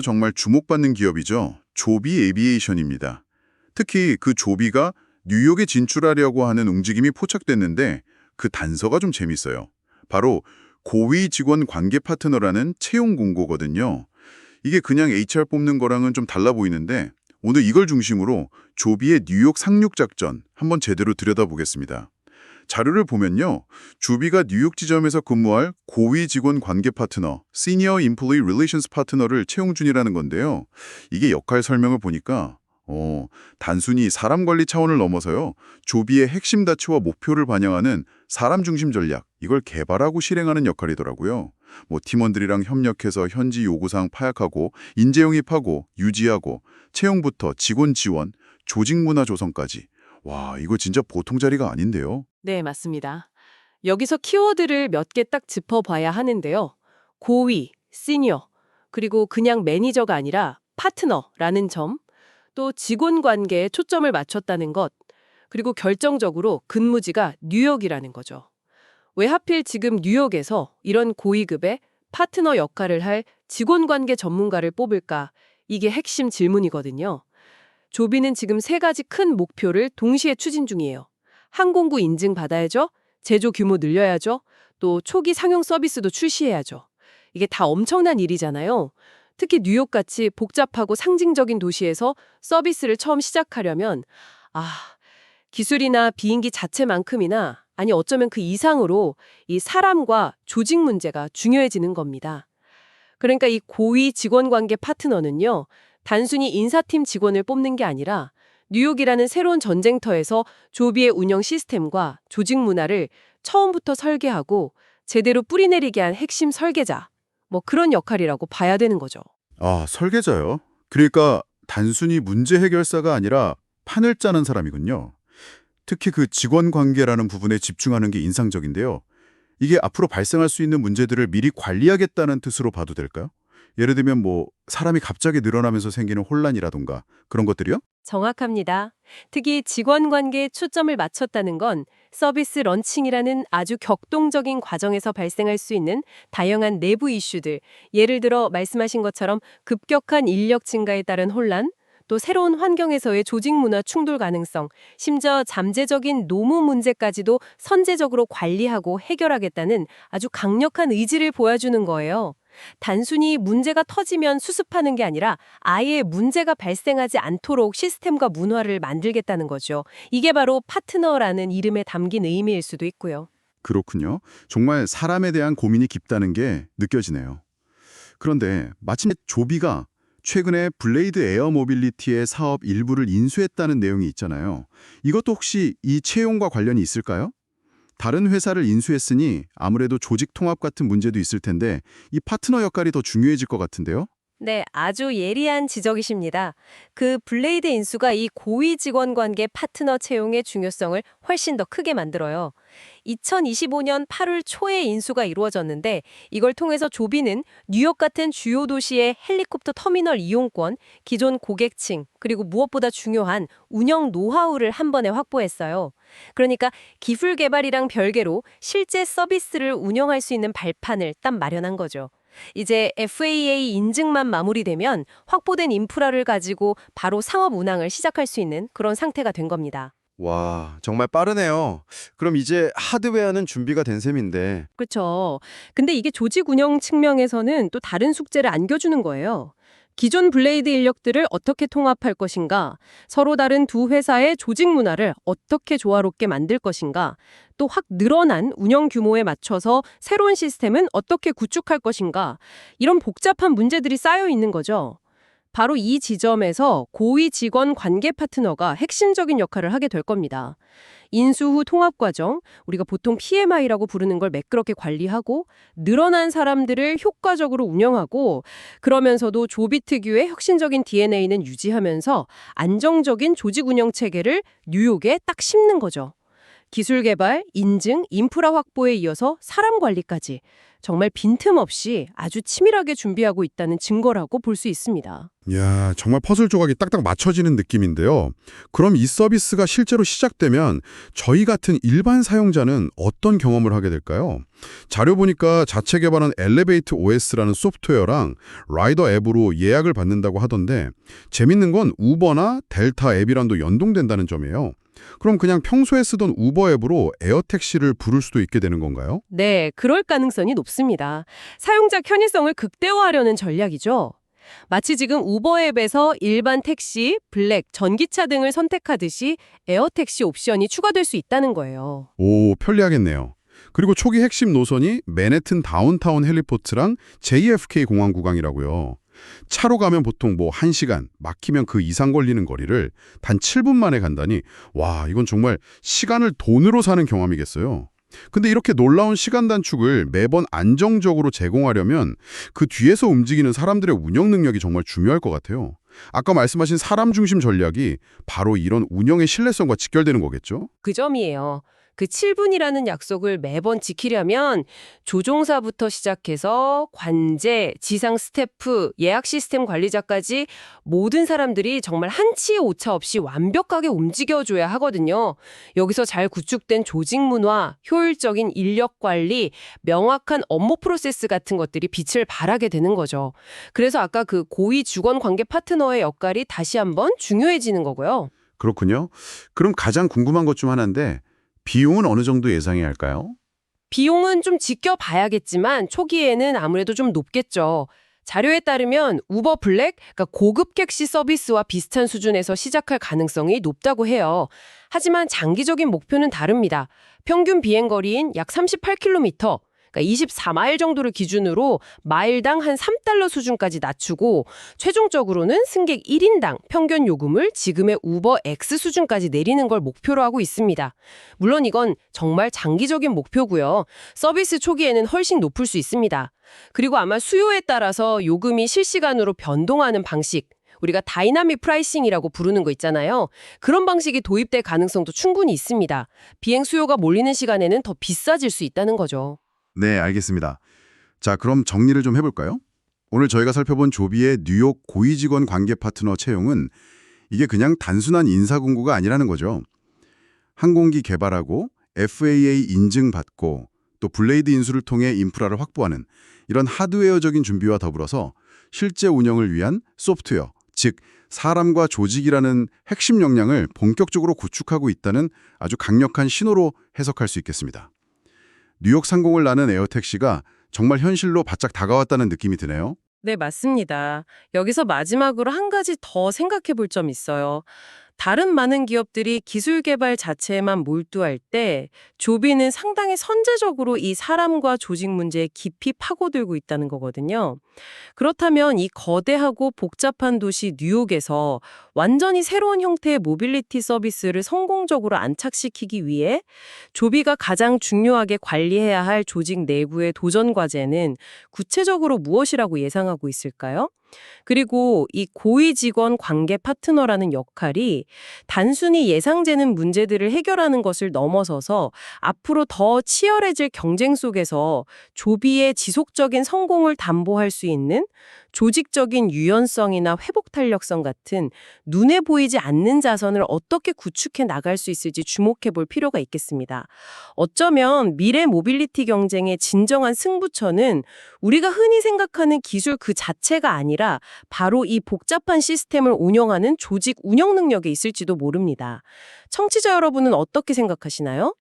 정말 주목받는 기업이죠. 조비 에비에이션입니다. 특히 그 조비가 뉴욕에 진출하려고 하는 움직임이 포착됐는데 그 단서가 좀 재밌어요. 바로 고위 직원 관계 파트너라는 채용 공고거든요. 이게 그냥 HR 뽑는 거랑은 좀 달라 보이는데 오늘 이걸 중심으로 조비의 뉴욕 상륙 작전 한번 제대로 들여다보겠습니다. 자료를 보면요. 조비가 뉴욕 지점에서 근무할 고위 직원 관계 파트너, Senior Employee Relations 파트너를 채용 중이라는 건데요. 이게 역할 설명을 보니까 단순히 사람 관리 차원을 넘어서요. 조비의 핵심 가치와 목표를 반영하는 사람 중심 전략, 이걸 개발하고 실행하는 역할이더라고요. 팀원들이랑 협력해서 현지 요구사항 파악하고 인재 영입하고 유지하고 채용부터 직원 지원, 조직 문화 조성까지. 와, 이거 진짜 보통 자리가 아닌데요. 네, 맞습니다. 여기서 키워드를 몇 개 딱 짚어봐야 하는데요. 고위, 시니어, 그리고 그냥 매니저가 아니라 파트너라는 점, 또 직원 관계에 초점을 맞췄다는 것, 그리고 결정적으로 근무지가 뉴욕이라는 거죠. 왜 하필 지금 뉴욕에서 이런 고위급의 파트너 역할을 할 직원 관계 전문가를 뽑을까? 이게 핵심 질문이거든요. 조비는 지금 세 가지 큰 목표를 동시에 추진 중이에요. 항공구 인증 받아야죠. 제조 규모 늘려야죠. 또 초기 상용 서비스도 출시해야죠. 이게 다 엄청난 일이잖아요. 특히 뉴욕같이 복잡하고 상징적인 도시에서 서비스를 처음 시작하려면 기술이나 비행기 자체만큼이나 아니 어쩌면 그 이상으로 이 사람과 조직 문제가 중요해지는 겁니다. 그러니까 이 고위 직원 관계 파트너는요. 단순히 인사팀 직원을 뽑는 게 아니라 뉴욕이라는 새로운 전쟁터에서 조비의 운영 시스템과 조직 문화를 처음부터 설계하고 제대로 뿌리내리게 한 핵심 설계자, 그런 역할이라고 봐야 되는 거죠. 아, 설계자요? 그러니까 단순히 문제 해결사가 아니라 판을 짜는 사람이군요. 특히 그 직원 관계라는 부분에 집중하는 게 인상적인데요. 이게 앞으로 발생할 수 있는 문제들을 미리 관리하겠다는 뜻으로 봐도 될까요? 예를 들면 사람이 갑자기 늘어나면서 생기는 혼란이라던가 그런 것들이요? 정확합니다. 특히 직원 관계에 초점을 맞췄다는 건 서비스 런칭이라는 아주 격동적인 과정에서 발생할 수 있는 다양한 내부 이슈들, 예를 들어 말씀하신 것처럼 급격한 인력 증가에 따른 혼란, 또 새로운 환경에서의 조직 문화 충돌 가능성, 심지어 잠재적인 노무 문제까지도 선제적으로 관리하고 해결하겠다는 아주 강력한 의지를 보여주는 거예요. 단순히 문제가 터지면 수습하는 게 아니라 아예 문제가 발생하지 않도록 시스템과 문화를 만들겠다는 거죠. 이게 바로 파트너라는 이름에 담긴 의미일 수도 있고요. 그렇군요. 정말 사람에 대한 고민이 깊다는 게 느껴지네요. 그런데 마침 조비가 최근에 블레이드 에어 모빌리티의 사업 일부를 인수했다는 내용이 있잖아요. 이것도 혹시 이 채용과 관련이 있을까요? 다른 회사를 인수했으니 아무래도 조직 통합 같은 문제도 있을 텐데 이 파트너 역할이 더 중요해질 것 같은데요? 네, 아주 예리한 지적이십니다. 그 블레이드 인수가 이 고위 직원 관계 파트너 채용의 중요성을 훨씬 더 크게 만들어요. 2025년 8월 초에 인수가 이루어졌는데 이걸 통해서 조비는 뉴욕 같은 주요 도시의 헬리콥터 터미널 이용권, 기존 고객층, 그리고 무엇보다 중요한 운영 노하우를 한 번에 확보했어요. 그러니까 기술 개발이랑 별개로 실제 서비스를 운영할 수 있는 발판을 딱 마련한 거죠. 이제 FAA 인증만 마무리되면 확보된 인프라를 가지고 바로 상업 운항을 시작할 수 있는 그런 상태가 된 겁니다. 와, 정말 빠르네요. 그럼 이제 하드웨어는 준비가 된 셈인데, 그렇죠. 근데 이게 조직 운영 측면에서는 또 다른 숙제를 안겨주는 거예요. 기존 블레이드 인력들을 어떻게 통합할 것인가, 서로 다른 두 회사의 조직 문화를 어떻게 조화롭게 만들 것인가, 또 확 늘어난 운영 규모에 맞춰서 새로운 시스템은 어떻게 구축할 것인가, 이런 복잡한 문제들이 쌓여 있는 거죠. 바로 이 지점에서 고위 직원 관계 파트너가 핵심적인 역할을 하게 될 겁니다. 인수 후 통합 과정, 우리가 보통 PMI라고 부르는 걸 매끄럽게 관리하고 늘어난 사람들을 효과적으로 운영하고 그러면서도 조비 특유의 혁신적인 DNA는 유지하면서 안정적인 조직 운영 체계를 뉴욕에 딱 심는 거죠. 기술 개발, 인증, 인프라 확보에 이어서 사람 관리까지 정말 빈틈없이 아주 치밀하게 준비하고 있다는 증거라고 볼 수 있습니다. 이야, 정말 퍼즐 조각이 딱딱 맞춰지는 느낌인데요. 그럼 이 서비스가 실제로 시작되면 저희 같은 일반 사용자는 어떤 경험을 하게 될까요? 자료 보니까 자체 개발한 엘리베이터 OS라는 소프트웨어랑 라이더 앱으로 예약을 받는다고 하던데 재밌는 건 우버나 델타 앱이랑도 연동된다는 점이에요. 그럼 그냥 평소에 쓰던 우버 앱으로 에어택시를 부를 수도 있게 되는 건가요? 네, 그럴 가능성이 높습니다. 사용자 편의성을 극대화하려는 전략이죠. 마치 지금 우버 앱에서 일반 택시, 블랙, 전기차 등을 선택하듯이 에어택시 옵션이 추가될 수 있다는 거예요. 오, 편리하겠네요. 그리고 초기 핵심 노선이 맨해튼 다운타운 헬리포트랑 JFK 공항 구간이라고요. 차로 가면 보통 뭐 1시간, 막히면 그 이상 걸리는 거리를 단 7분 만에 간다니 와, 이건 정말 시간을 돈으로 사는 경험이겠어요. 근데 이렇게 놀라운 시간 단축을 매번 안정적으로 제공하려면 그 뒤에서 움직이는 사람들의 운영 능력이 정말 중요할 것 같아요. 아까 말씀하신 사람 중심 전략이 바로 이런 운영의 신뢰성과 직결되는 거겠죠? 그 점이에요. 그 7분이라는 약속을 매번 지키려면 조종사부터 시작해서 관제, 지상 스태프, 예약 시스템 관리자까지 모든 사람들이 정말 한치의 오차 없이 완벽하게 움직여줘야 하거든요. 여기서 잘 구축된 조직 문화, 효율적인 인력 관리, 명확한 업무 프로세스 같은 것들이 빛을 발하게 되는 거죠. 그래서 아까 그 고위 주건 관계 파트너의 역할이 다시 한번 중요해지는 거고요. 그렇군요. 그럼 가장 궁금한 것 중 하나인데 비용은 어느 정도 예상해야 할까요? 비용은 좀 지켜봐야겠지만 초기에는 아무래도 좀 높겠죠. 자료에 따르면 우버 블랙, 그러니까 고급 택시 서비스와 비슷한 수준에서 시작할 가능성이 높다고 해요. 하지만 장기적인 목표는 다릅니다. 평균 비행거리인 약 38km, 그러니까 24마일 정도를 기준으로 마일당 한 3달러 수준까지 낮추고 최종적으로는 승객 1인당 평균 요금을 지금의 우버 X 수준까지 내리는 걸 목표로 하고 있습니다. 물론 이건 정말 장기적인 목표고요. 서비스 초기에는 훨씬 높을 수 있습니다. 그리고 아마 수요에 따라서 요금이 실시간으로 변동하는 방식, 우리가 다이나믹 프라이싱이라고 부르는 거 있잖아요. 그런 방식이 도입될 가능성도 충분히 있습니다. 비행 수요가 몰리는 시간에는 더 비싸질 수 있다는 거죠. 네, 알겠습니다. 자, 그럼 정리를 좀 해볼까요? 오늘 저희가 살펴본 조비의 뉴욕 고위 직원 관계 파트너 채용은 이게 그냥 단순한 인사 공고가 아니라는 거죠. 항공기 개발하고 FAA 인증받고 또 블레이드 인수를 통해 인프라를 확보하는 이런 하드웨어적인 준비와 더불어서 실제 운영을 위한 소프트웨어, 즉 사람과 조직이라는 핵심 역량을 본격적으로 구축하고 있다는 아주 강력한 신호로 해석할 수 있겠습니다. 뉴욕 상공을 나는 에어택시가 정말 현실로 바짝 다가왔다는 느낌이 드네요. 네, 맞습니다. 여기서 마지막으로 한 가지 더 생각해 볼 점 있어요. 다른 많은 기업들이 기술 개발 자체에만 몰두할 때 조비는 상당히 선제적으로 이 사람과 조직 문제에 깊이 파고들고 있다는 거거든요. 그렇다면 이 거대하고 복잡한 도시 뉴욕에서 완전히 새로운 형태의 모빌리티 서비스를 성공적으로 안착시키기 위해 조비가 가장 중요하게 관리해야 할 조직 내부의 도전 과제는 구체적으로 무엇이라고 예상하고 있을까요? 그리고 이 고위 직원 관계 파트너라는 역할이 단순히 예상되는 문제들을 해결하는 것을 넘어서서 앞으로 더 치열해질 경쟁 속에서 조비의 지속적인 성공을 담보할 수 있는 조직적인 유연성이나 회복 탄력성 같은 눈에 보이지 않는 자산을 어떻게 구축해 나갈 수 있을지 주목해 볼 필요가 있겠습니다. 어쩌면 미래 모빌리티 경쟁의 진정한 승부처는 우리가 흔히 생각하는 기술 그 자체가 아니라 바로 이 복잡한 시스템을 운영하는 조직 운영 능력에 있을지도 모릅니다. 청취자 여러분은 어떻게 생각하시나요?